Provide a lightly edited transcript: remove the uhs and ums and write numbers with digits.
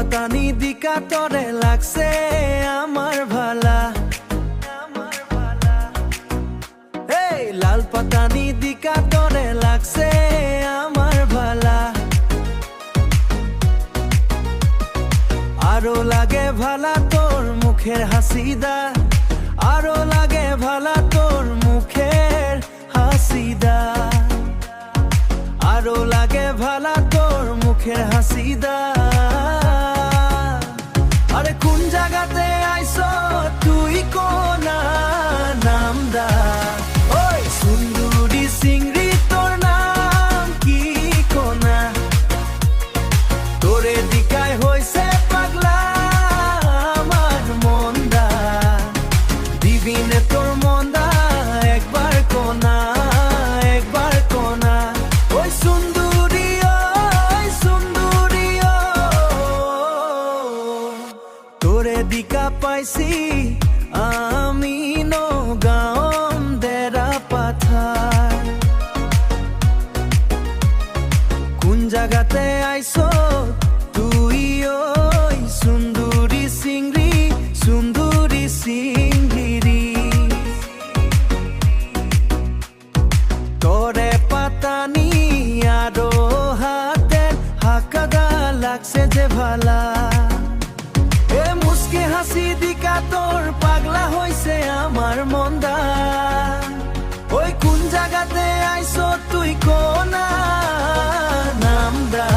পাতানি দিকা তরে লাগছে আমার ভালা, এই লাল পাতানি দিকা তরে লাগছে আমার ভালা। আরো লাগে ভালা তোর মুখের হাসিদা, আরো লাগে ভালা তোর মুখের হাসিদা, আরো লাগে ভালা তোর মুখের হাসিদা। আরে কোন জায়গাতে আইছো তুই কোনা নামদা, ওই সুন্দরী সিংড়ি তোর নাম কি কোনা, তোরে দিকায় হইছে পাগলা আমার মন্দা, দিবিনে তোর মন্দা একবার কোনা, একবার কোনা। ওই সুন্দরী ওই সুন্দরী তোরে দিকা পাইছি আমি নগাঁও দেরা পাথার। কোন জায়গাতে আইছো তুই ওই সুন্দরী সিংড়ি, সুন্দরী সিংড়ি, তোরে পাতানি আরো হাতের হাকাদা লাগছে যে ভালা। এ মুস্কি হাসি দিকা তোর পাগলা হইছে আমার মন্দা, ওই কোন জায়গাতে আইছো তুই কোনা নামদা।